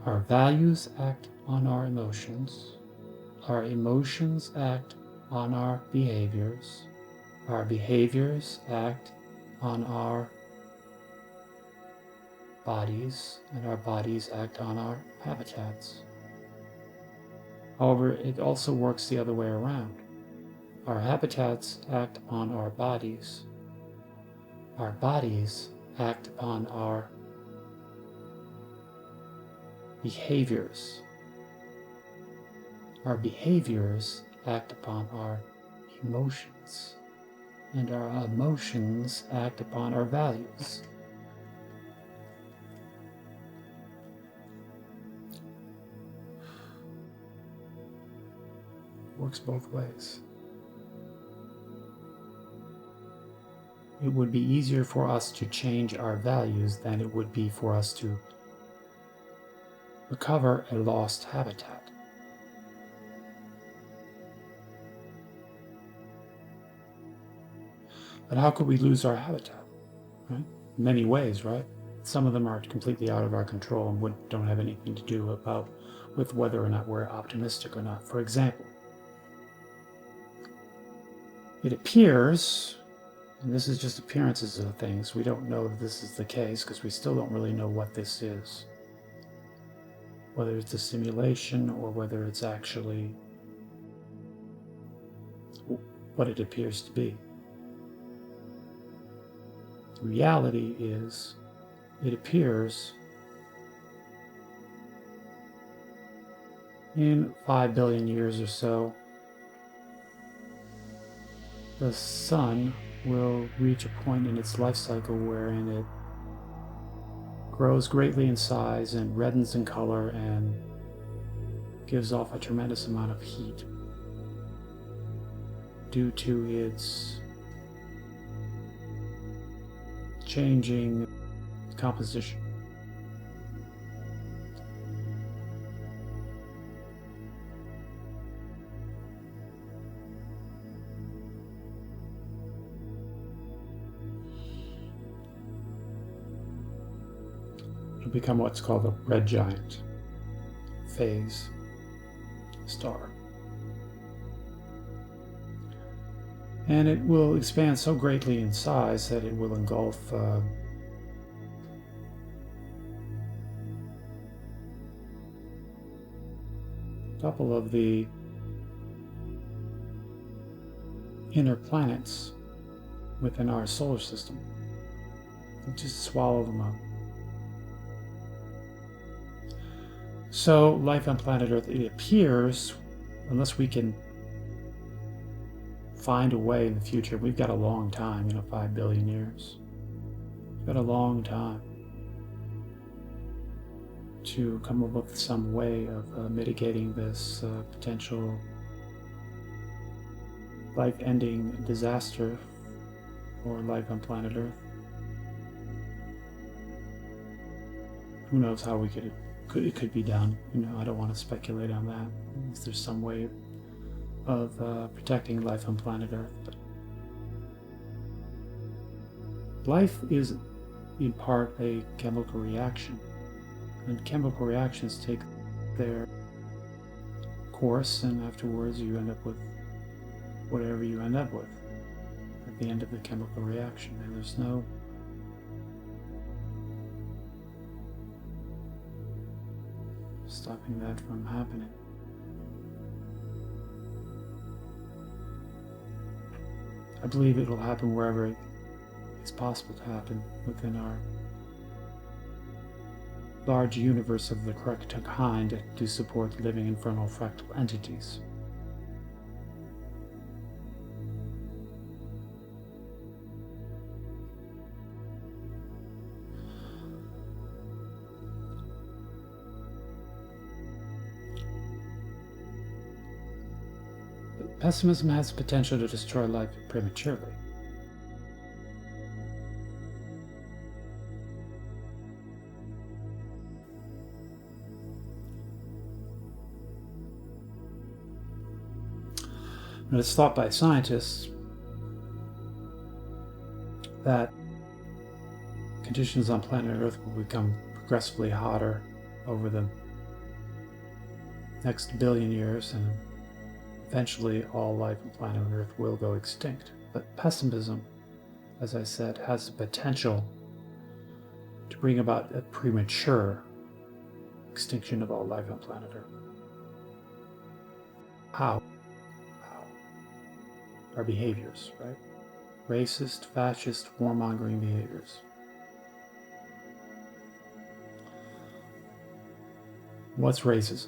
Our values act on our emotions. Our emotions act on our behaviors. Our behaviors act on our bodies, and our bodies act on our habitats. However, it also works the other way around. Our habitats act on our bodies. Our bodies act upon our behaviors. Our behaviors act upon our emotions, and our emotions act upon our values. Works both ways. It would be easier for us to change our values than it would be for us to recover a lost habitat. But how could we lose our habitat? Right? In many ways, right? Some of them are completely out of our control and don't have anything to do with whether or not we're optimistic or not. For example, it appears, and this is just appearances of things, we don't know that this is the case because we still don't really know what this is. Whether it's a simulation or whether it's actually what it appears to be. The reality is, it appears in 5 billion years or so, the sun will reach a point in its life cycle wherein it grows greatly in size and reddens in color and gives off a tremendous amount of heat due to its changing composition. It'll become what's called a red giant phase star. And it will expand so greatly in size that it will engulf a couple of the inner planets within our solar system. It'll just swallow them up. So life on planet Earth, it appears, unless we can find a way in the future, we've got a long time, 5 billion years. We've got a long time to come up with some way of mitigating this potential life-ending disaster for life on planet Earth. Who knows how it could be done. I don't want to speculate on that. If there's some way of protecting life on planet Earth. But life is in part a chemical reaction, and chemical reactions take their course, and afterwards you end up with whatever you end up with at the end of the chemical reaction, and there's no stopping that from happening. I believe it will happen wherever it's possible to happen within our large universe of the correct kind to support living infernal fractal entities. Pessimism has the potential to destroy life prematurely. And it's thought by scientists that conditions on planet Earth will become progressively hotter over the next billion years, and eventually all life on planet Earth will go extinct. But pessimism, as I said, has the potential to bring about a premature extinction of all life on planet Earth. How? Our behaviors, right? Racist, fascist, warmongering behaviors. What's racism?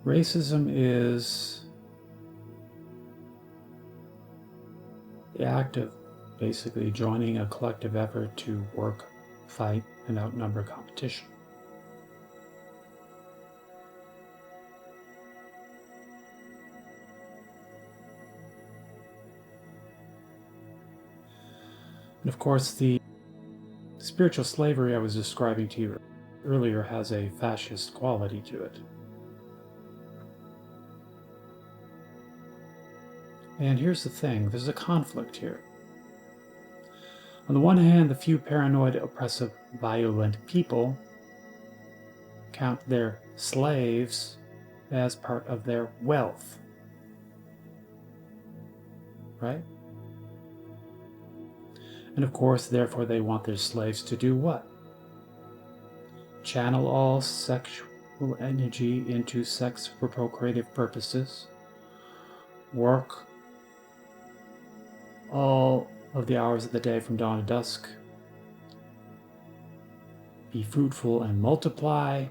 Racism is the act of basically joining a collective effort to work, fight, and outnumber competition. And of course, the spiritual slavery I was describing to you earlier has a fascist quality to it. And here's the thing, there's a conflict here. On the one hand, the few paranoid, oppressive, violent people count their slaves as part of their wealth. Right? And of course, therefore, they want their slaves to do what? Channel all sexual energy into sex for procreative purposes, work all of the hours of the day from dawn to dusk, be fruitful and multiply,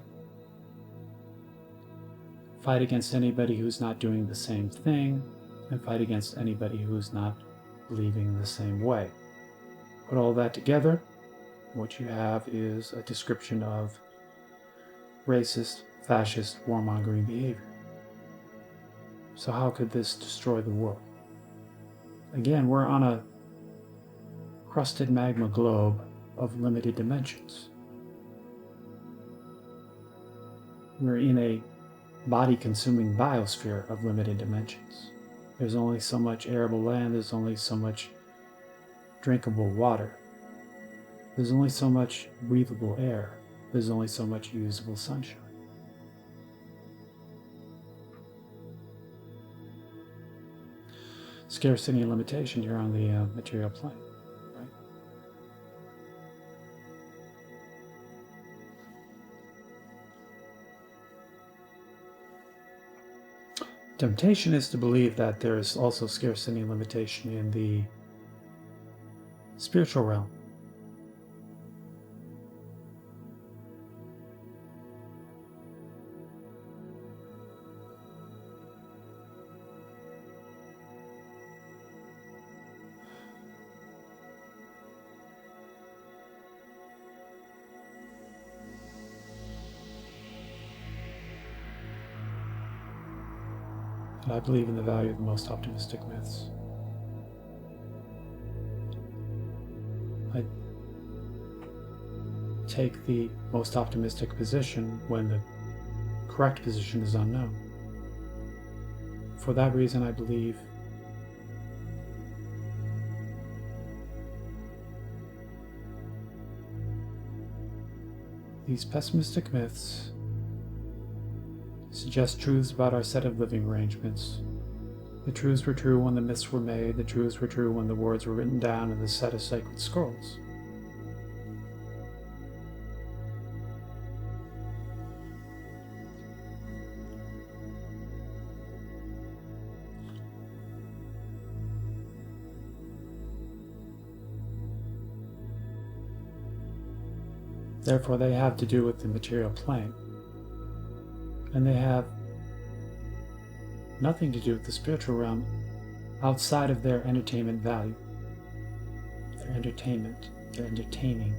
fight against anybody who's not doing the same thing, and fight against anybody who's not believing the same way. Put all that together, what you have is a description of racist, fascist, warmongering behavior. So how could this destroy the world? Again, we're on a crusted magma globe of limited dimensions. We're in a body-consuming biosphere of limited dimensions. There's only so much arable land, there's only so much drinkable water. There's only so much breathable air. There's only so much usable sunshine. Scarcity and limitation here on the material plane, right? Temptation is to believe that there is also scarcity and limitation in the spiritual realm. And I believe in the value of the most optimistic myths. I take the most optimistic position when the correct position is unknown. For that reason, I believe these pessimistic myths suggest truths about our set of living arrangements. The truths were true when the myths were made, the truths were true when the words were written down in the set of sacred scrolls. Therefore, they have to do with the material plane. And they have nothing to do with the spiritual realm outside of their entertainment value. Their entertainment, their entertaining.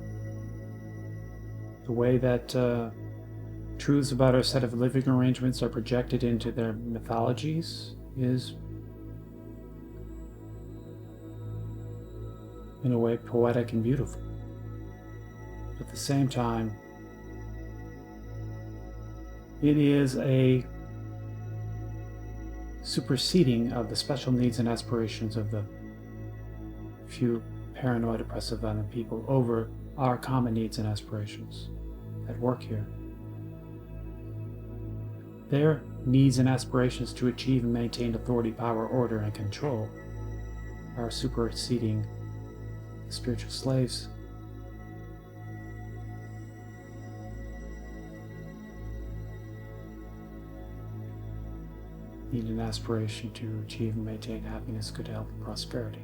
The way that truths about our set of living arrangements are projected into their mythologies is, in a way, poetic and beautiful. At the same time, it is a superseding of the special needs and aspirations of the few paranoid, oppressive, violent people over our common needs and aspirations at work here. Their needs and aspirations to achieve and maintain authority, power, order, and control are superseding the spiritual slaves. Need an aspiration to achieve and maintain happiness, good health, and prosperity.